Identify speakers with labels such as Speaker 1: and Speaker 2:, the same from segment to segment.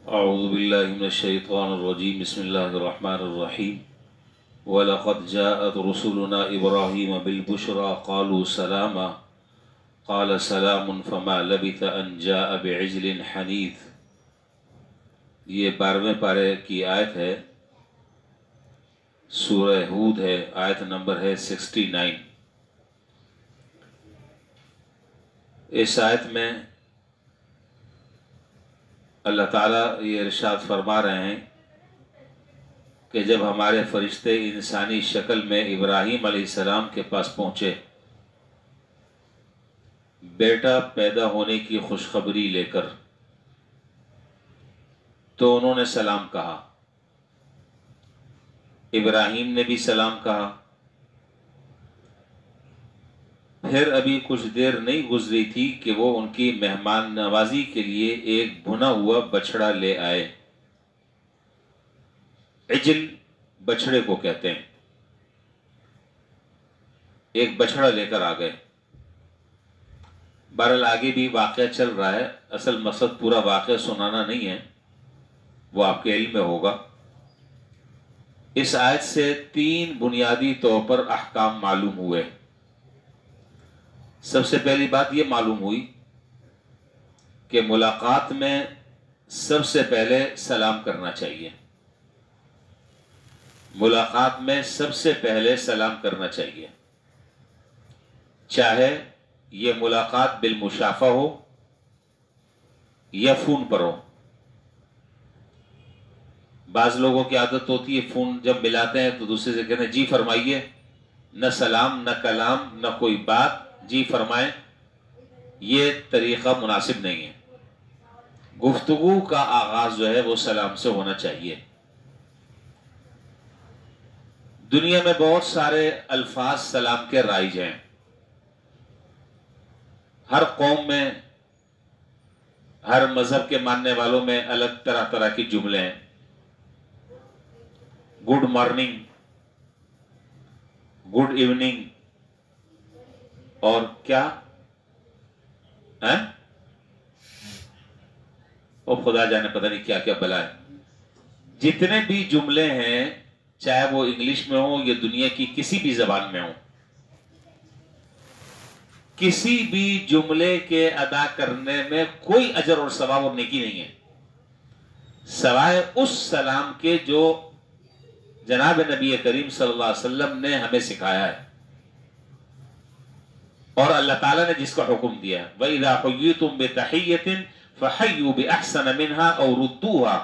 Speaker 1: أعوذ بالله من الشيطان الرجيم بسم الله الرحمن الرحيم وَلَقَدْ جَاءَتْ رُسُلُنَا إِبْرَاهِيمَ بِالْبُشْرَى قَالُوا سَلَامًا قَالَ سَلَامٌ فَمَا لَبِثَ أَنْ جَاءَ بِعِجْلٍ حَنِيذٍ۔ یہ 12ویں پارے کی آیت ہے، سورہ ہود ہے، آیت نمبر ہے 69۔ اس آیت میں اللہ تعالیٰ یہ ارشاد فرما رہے ہیں کہ جب ہمارے فرشتے انسانی شکل میں ابراہیم علیہ السلام کے پاس پہنچے، بیٹا پیدا ہونے کی خوشخبری لے کر، تو انہوں نے سلام کہا۔ ابراہیم نے بھی سلام کہا۔ پھر ابھی کچھ دیر نہیں گزری تھی کہ وہ ان کی مہمان نوازی کے لیے ایک بھنا ہوا بچڑا لے آئے۔ عجل بچڑے کو کہتے ہیں۔ ایک بچڑا لے کر آ گئے۔ بہرحال آگے بھی واقعہ چل رہا ہے، اصل مقصد پورا واقعہ سنانا نہیں ہے، وہ آپ کے علم میں ہوگا۔ اس آیت سے 3 بنیادی طور پر احکام معلوم ہوئے۔ سب سے پہلی بات یہ معلوم ہوئی کہ ملاقات میں سب سے پہلے سلام کرنا چاہیے۔ ملاقات میں سب سے پہلے سلام کرنا چاہیے، چاہے یہ ملاقات بالمشافہ ہو یا فون پر ہو۔ بعض لوگوں کی عادت ہوتی ہے فون جب ملاتے ہیں تو دوسرے سے کہتے ہیں جی فرمائیے، نہ سلام نہ کلام نہ کوئی بات، جی فرمائیں۔ یہ طریقہ مناسب نہیں ہے۔ گفتگو کا آغاز جو ہے وہ سلام سے ہونا چاہیے۔ دنیا میں بہت سارے الفاظ سلام کے رائج ہیں۔ ہر قوم میں، ہر مذہب کے ماننے والوں میں الگ طرح طرح کے جملے ہیں۔ گڈ مارننگ، گڈ ایوننگ، اور کیا وہ خدا جانے پتہ نہیں کیا کیا بلا ہے۔ جتنے بھی جملے ہیں، چاہے وہ انگلش میں ہو یا دنیا کی کسی بھی زبان میں ہو، کسی بھی جملے کے ادا کرنے میں کوئی اجر اور ثواب اور نیکی نہیں ہے، سوائے اس سلام کے جو جناب نبی کریم صلی اللہ علیہ وسلم نے ہمیں سکھایا ہے اور اللہ تعالیٰ نے جس کا حکم دیا ہے۔ وَإِذَا حُيِّيتُم بِتَحِيَّةٍ فَحَيُّوا بِأَحْسَنَ مِنْهَا أَوْ رُدُّوهَا۔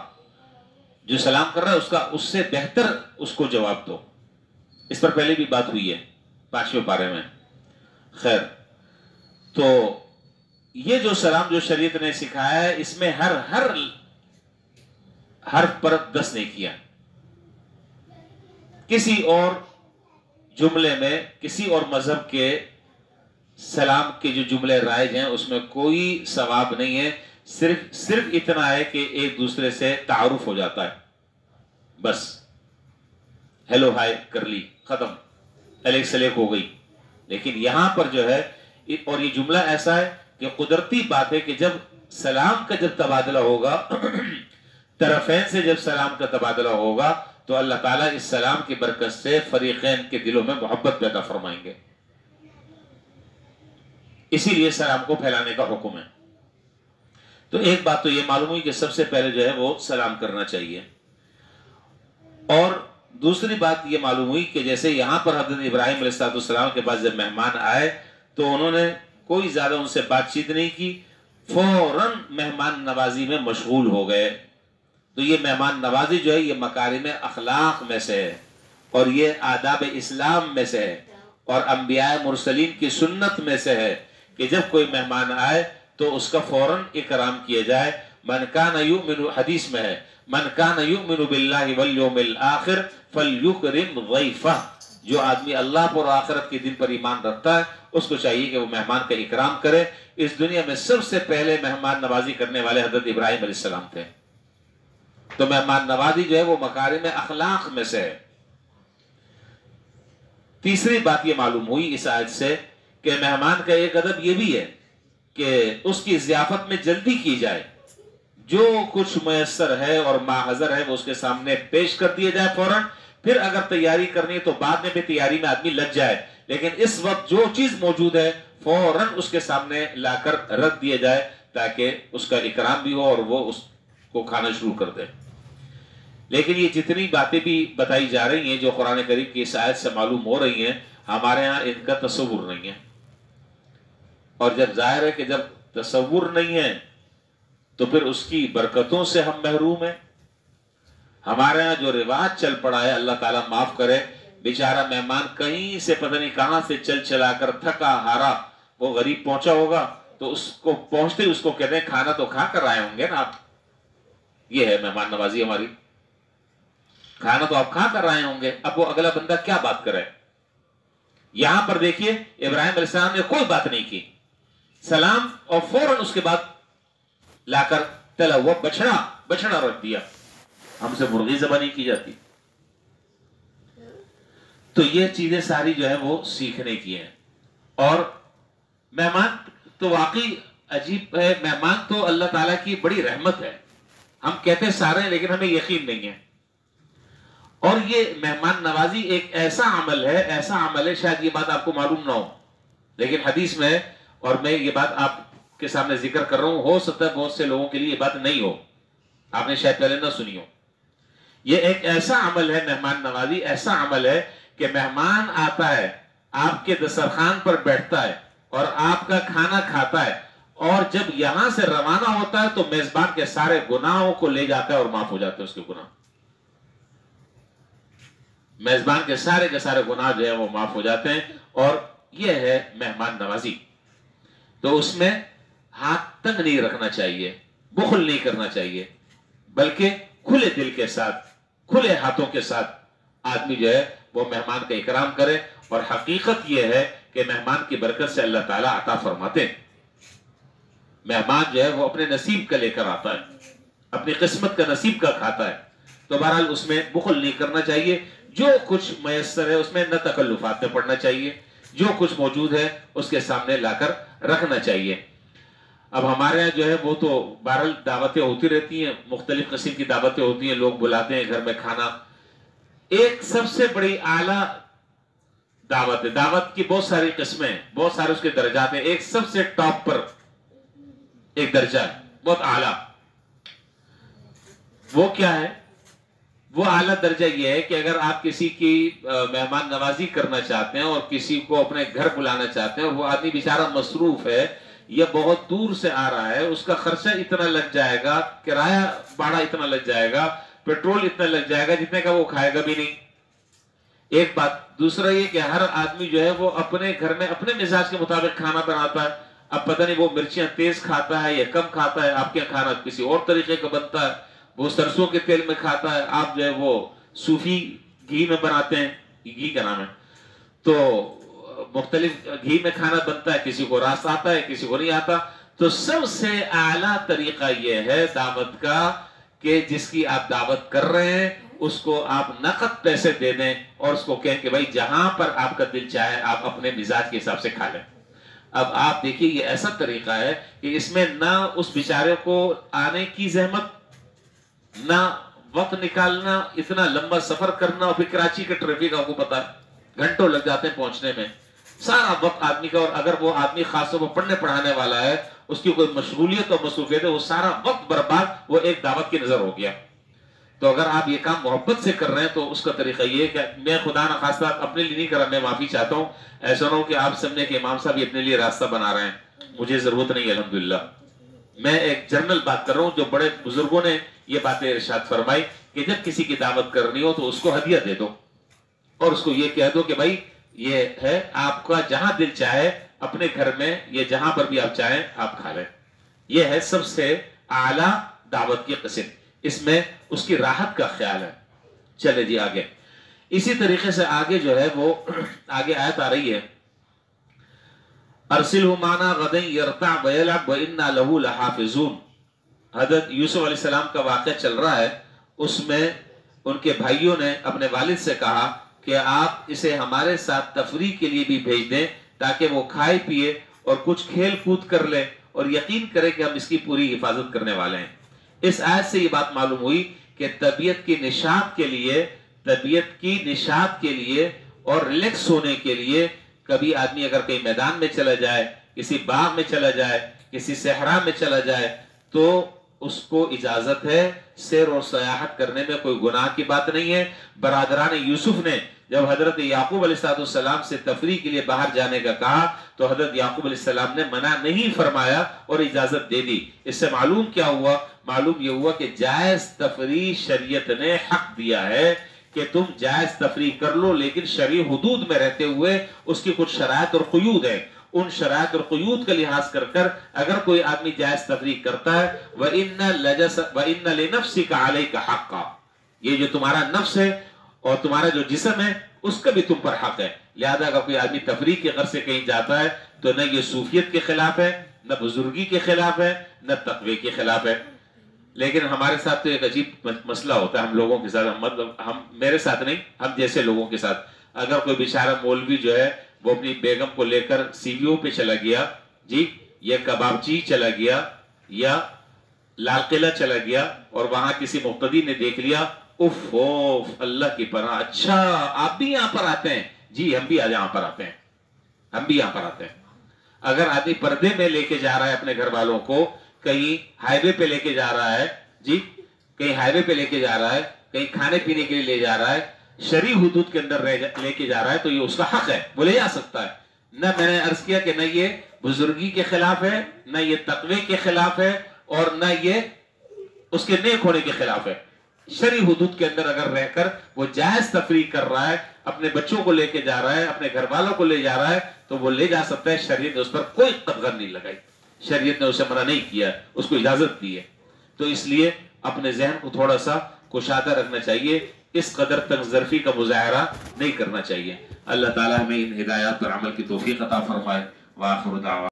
Speaker 1: جو سلام کر رہا ہے اس سے بہتر اس کو جواب دو۔ اس پر پہلے بھی بات ہوئی ہے 5ویں پارے میں۔ خیر، تو یہ جو سلام جو شریعت نے سکھایا ہے، اس میں ہر حرف پر 10 نیکیاں۔ کسی اور جملے میں، کسی اور مذہب کے سلام کے جو جملے رائج ہیں اس میں کوئی ثواب نہیں ہے، صرف اتنا ہے کہ ایک دوسرے سے تعارف ہو جاتا ہے، بس ہیلو ہائے کر لی، ختم، الیک سلیک ہو گئی۔ لیکن یہاں پر جو ہے، اور یہ جملہ ایسا ہے کہ قدرتی بات ہے کہ جب سلام کا جب تبادلہ ہوگا طرفین سے جب سلام کا تبادلہ ہوگا تو اللہ تعالیٰ اس سلام کی برکت سے فریقین کے دلوں میں محبت پیدا فرمائیں گے۔ اسی لیے سلام کو پھیلانے کا حکم ہے۔ تو ایک بات تو یہ معلوم ہوئی کہ سب سے پہلے جو ہے وہ سلام کرنا چاہیے، اور دوسری بات یہ معلوم ہوئی کہ جیسے یہاں پر حضرت ابراہیم علیہ السلام کے بعد جب مہمان آئے تو انہوں نے کوئی زیادہ ان سے بات چیت نہیں کی، فوراً مہمان نوازی میں مشغول ہو گئے۔ تو یہ مہمان نوازی جو ہے یہ مکارم اخلاق میں سے ہے، اور یہ آداب اسلام میں سے ہے، اور انبیاء مرسلین کی سنت میں سے ہے کہ جب کوئی مہمان آئے تو اس کا فوراً اکرام کیا جائے۔ من کان یؤمن، حدیث میں ہے، من کان یؤمن باللہ والیوم الآخر فلیکرم ضیفہ۔ جو آدمی اللہ پر آخرت کے دن پر ایمان رکھتا ہے اس کو چاہیے کہ وہ مہمان کا اکرام کرے۔ اس دنیا میں سب سے پہلے مہمان نوازی کرنے والے حضرت ابراہیم علیہ السلام تھے۔ تو مہمان نوازی جو ہے وہ مکارم اخلاق میں سے ہے۔ تیسری بات یہ معلوم ہوئی اس آیت سے کہ مہمان کا ایک ادب یہ بھی ہے کہ اس کی ضیافت میں جلدی کی جائے، جو کچھ میسر ہے اور ماحضر ہے وہ اس کے سامنے پیش کر دیا جائے فوراً. پھر اگر تیاری کرنی ہے تو بعد میں بھی تیاری میں آدمی لگ جائے، لیکن اس وقت جو چیز موجود ہے فوراً اس کے سامنے لا کر رکھ دیا جائے تاکہ اس کا اکرام بھی ہو اور وہ اس کو کھانا شروع کر دے. لیکن یہ جتنی باتیں بھی بتائی جا رہی ہیں جو قرآن کریم کی اس آیت سے معلوم ہو رہی ہیں، ہمارے ہاں ان کا تصور نہیں ہے. اور جب ظاہر ہے کہ جب تصور نہیں ہے تو پھر اس کی برکتوں سے ہم محروم ہیں. ہمارے ہاں جو رواج چل پڑا ہے، اللہ تعالیٰ معاف کرے، بیچارہ مہمان کہیں سے پتہ نہیں کہاں سے چل چلا کر تھکا ہارا وہ غریب پہنچا ہوگا تو اس کو پہنچتے ہی اس کو کہتے ہیں کھانا تو کھا کر آئے ہوں گے نا آپ. یہ ہے مہمان نوازی ہماری، کھانا تو آپ کھا کر آئے ہوں گے. اب وہ اگلا بندہ کیا بات کرے؟ یہاں پر دیکھیے ابراہیم علیہ السلام نے کوئی بات نہیں کی، سلام اور فوراً اس کے بعد لا کر تلا ہوا بچڑا رکھ دیا. ہم سے مرغی ذبح نہیں کی جاتی. تو یہ چیزیں ساری جو ہے وہ سیکھنے کی ہیں. اور مہمان تو واقعی عجیب ہے، مہمان تو اللہ تعالیٰ کی بڑی رحمت ہے. ہم کہتے سارے ہیں لیکن ہمیں یقین نہیں ہے. اور یہ مہمان نوازی ایک ایسا عمل ہے شاید یہ بات آپ کو معلوم نہ ہو، لیکن حدیث میں، اور میں یہ بات آپ کے سامنے ذکر کر رہا ہوں، ہو سکتا ہے بہت سے لوگوں کے لیے یہ بات نہیں ہو، آپ نے شاید پہلے نہ سنی ہو. یہ ایک ایسا عمل ہے مہمان نوازی، ایسا عمل ہے کہ مہمان آتا ہے، آپ کے دسترخوان پر بیٹھتا ہے اور آپ کا کھانا کھاتا ہے، اور جب یہاں سے روانہ ہوتا ہے تو میزبان کے سارے گناہوں کو لے جاتا ہے اور معاف ہو جاتے ہیں اس کے گناہ. میزبان کے سارے گناہ جو ہیں وہ معاف ہو جاتے ہیں. اور یہ ہے مہمان نوازی. تو اس میں ہاتھ تنگ نہیں رکھنا چاہیے، بخل نہیں کرنا چاہیے، بلکہ کھلے دل کے ساتھ، کھلے ہاتھوں کے ساتھ آدمی جو ہے وہ مہمان کا اکرام کرے. اور حقیقت یہ ہے کہ مہمان کی برکت سے اللہ تعالیٰ عطا فرماتے ہیں. مہمان جو ہے وہ اپنے نصیب کا لے کر آتا ہے، اپنی قسمت کا نصیب کا کھاتا ہے. تو بہرحال اس میں بخل نہیں کرنا چاہیے. جو کچھ میسر ہے اس میں نہ تکلفات میں پڑنا چاہیے، جو کچھ موجود ہے اس کے سامنے لا کر رکھنا چاہیے. اب ہمارے یہاں جو ہے وہ تو بہرحال دعوتیں ہوتی رہتی ہیں، مختلف قسم کی دعوتیں ہوتی ہیں، لوگ بلاتے ہیں گھر میں کھانا. ایک سب سے بڑی اعلیٰ دعوت ہے، دعوت کی بہت ساری قسمیں ہیں، بہت سارے اس کے درجات ہیں. ایک سب سے ٹاپ پر ایک درجہ ہے بہت اعلیٰ. وہ کیا ہے؟ وہ اعلیٰ درجہ یہ ہے کہ اگر آپ کسی کی مہمان نوازی کرنا چاہتے ہیں اور کسی کو اپنے گھر بلانا چاہتے ہیں اور وہ آدمی بیچارہ مصروف ہے یا بہت دور سے آ رہا ہے، اس کا خرچہ اتنا لگ جائے گا، کرایہ بھاڑا اتنا لگ جائے گا، پیٹرول اتنا لگ جائے گا جتنے کا وہ کھائے گا بھی نہیں. ایک بات. دوسرا یہ کہ ہر آدمی جو ہے وہ اپنے گھر میں اپنے مزاج کے مطابق کھانا بناتا ہے. اب پتہ نہیں وہ مرچیاں تیز کھاتا ہے یا کم کھاتا ہے، آپ کے کھانا کسی اور طریقے کا بنتا ہے، وہ سرسوں کے تیل میں کھاتا ہے، آپ جو ہے وہ صوفی گھی میں بناتے ہیں، گھی کا نام ہے. تو مختلف گھی میں کھانا بنتا ہے، کسی کو راس آتا ہے کسی کو نہیں آتا. تو سب سے اعلیٰ طریقہ یہ ہے دعوت کا کہ جس کی آپ دعوت کر رہے ہیں اس کو آپ نقد پیسے دے دیں اور اس کو کہیں کہ بھائی جہاں پر آپ کا دل چاہے آپ اپنے مزاج کے حساب سے کھا لیں. اب آپ دیکھیے یہ ایسا طریقہ ہے کہ اس میں نہ اس بیچارے کو آنے کی زحمت، نہ وقت نکالنا، اتنا لمبا سفر کرنا، اور پھر کراچی کا ٹریفک آپ کو پتا ہے گھنٹوں لگ جاتے ہیں پہنچنے میں، سارا وقت آدمی کا. اور اگر وہ آدمی خاص طور پر پڑھنے پڑھانے والا ہے، اس کی کوئی مشغولیت اور مصروفیت ہے، وہ سارا وقت برباد وہ ایک دعوت کی نظر ہو گیا. تو اگر آپ یہ کام محبت سے کر رہے ہیں تو اس کا طریقہ یہ ہے کہ میں خدا نخواستہ اپنے لیے نہیں کر رہا، میں معافی چاہتا ہوں. ایسا نہ ہو کہ آپ سمجھیں کہ امام صاحب یہ اپنے لیے راستہ بنا رہے ہیں، مجھے ضرورت نہیں ہے. الحمدللہ میں ایک جنرل بات کر رہا ہوں. جو بڑے بزرگوں نے یہ باتیں ارشاد فرمائی کہ جب کسی کی دعوت کرنی ہو تو اس کو ہدیہ دے دو اور اس کو یہ کہہ دو کہ بھائی یہ ہے آپ کا، جہاں دل چاہے اپنے گھر میں یا جہاں پر بھی آپ چاہیں آپ کھا لیں. یہ ہے سب سے اعلیٰ دعوت کی قسم. اس میں اس کی راحت کا خیال ہے. چلے جی آگے. اسی طریقے سے آگے جو ہے وہ آگے آیت آ رہی ہے، ارسلہ معنا غدا یرتع ویلعب وإنا له لحافظون. حضرت یوسف علیہ السلام کا واقعہ چل رہا ہے. اس میں ان کے بھائیوں نے اپنے والد سے کہا کہ آپ اسے ہمارے ساتھ تفریح کے لیے بھی بھیج دیں تاکہ وہ کھائے پیے اور کچھ کھیل کود کر لے اور یقین کرے کہ ہم اس کی پوری حفاظت کرنے والے ہیں. اس آیت سے یہ بات معلوم ہوئی کہ طبیعت کی نشاط کے لیے اور ریلیکس ہونے کے لیے کبھی آدمی اگر کہیں میدان میں چلا جائے، کسی باغ میں چلا جائے، کسی صحرا میں چلا جائے، تو اس کو اجازت ہے، سیر اور سیاحت کرنے میں کوئی گناہ کی بات نہیں ہے۔ برادران یوسف نے جب حضرت یعقوب علیہ السلام سے تفریح کے لیے باہر جانے کا کہا تو حضرت یعقوب علیہ السلام نے منع نہیں فرمایا اور اجازت دے دی۔ اس سے معلوم کیا ہوا؟ معلوم یہ ہوا کہ جائز تفریح شریعت نے حق دیا ہے کہ تم جائز تفریح کر لو، لیکن شرعی حدود میں رہتے ہوئے اس کی کچھ شرائط اور قیود ہیں۔ ان شرائط اور قیود کا لحاظ کر اگر کوئی آدمی جائز تفریح کرتا ہے وَإِنَّ لِنَفْسِكَ عَلَيْكَ حَقًّا، یہ جو تمہارا نفس ہے اور تمہارا جو جسم ہے اس کا بھی تم پر حق ہے۔ لہذا اگر کوئی آدمی تفریح کے غرض سے کہیں جاتا ہے تو نہ یہ صوفیت کے خلاف ہے، نہ بزرگی کے خلاف ہے، نہ تقوی کے خلاف ہے۔ لیکن ہمارے ساتھ تو ایک عجیب مسئلہ ہوتا ہے ہم لوگوں کے ساتھ، مطلب میرے ساتھ نہیں، ہم جیسے لوگوں کے ساتھ۔ اگر کوئی بیچارہ مولوی جو ہے وہ اپنی بیگم کو لے کر سی وی او پہ چلا گیا، جی، یا کبابچی چلا گیا یا لال قلعہ چلا گیا اور وہاں کسی مقتدی نے دیکھ لیا، اف اللہ کی پناہ، اچھا آپ بھی یہاں پر آتے ہیں؟ جی ہم بھی یہاں پر آتے ہیں، ہم بھی یہاں پر آتے ہیں۔ اگر آدمی پردے میں لے کے جا رہا ہے اپنے گھر والوں کو، کہیں ہائی وے پہ لے کے جا رہا ہے، جی کہیں ہائی وے پہ لے کے جا رہا ہے، کہیں کھانے پینے کے لیے لے جا رہا ہے، شرعی حدود کے اندر لے کے جا رہا ہے تو یہ اس کا حق ہے، وہ لے جا سکتا ہے۔ نہ میں نے عرض کیا کہ نہ یہ بزرگی کے خلاف ہے، نہ یہ تقوی کے خلاف ہے، اور نہ یہ اس کے نیک ہونے کے خلاف ہے۔ شرعی حدود کے اندر اگر رہ کر وہ جائز تفریح کر رہا ہے، اپنے بچوں کو لے کے جا رہا ہے، اپنے گھر والوں کو لے جا رہا ہے، تو وہ لے جا سکتا ہے۔ شریعت نے اس پر کوئی قدغن نہیں لگائی، شریعت نے اسے منع نہیں کیا، اس کو اجازت دی ہے۔ تو اس لیے اپنے ذہن کو تھوڑا سا کشادہ رکھنا چاہیے، اس قدر تک ظرفی کا مظاہرہ نہیں کرنا چاہیے۔ اللہ تعالیٰ ہمیں ان ہدایات پر عمل کی توفیق عطا فرمائے۔ وآخر دعوانا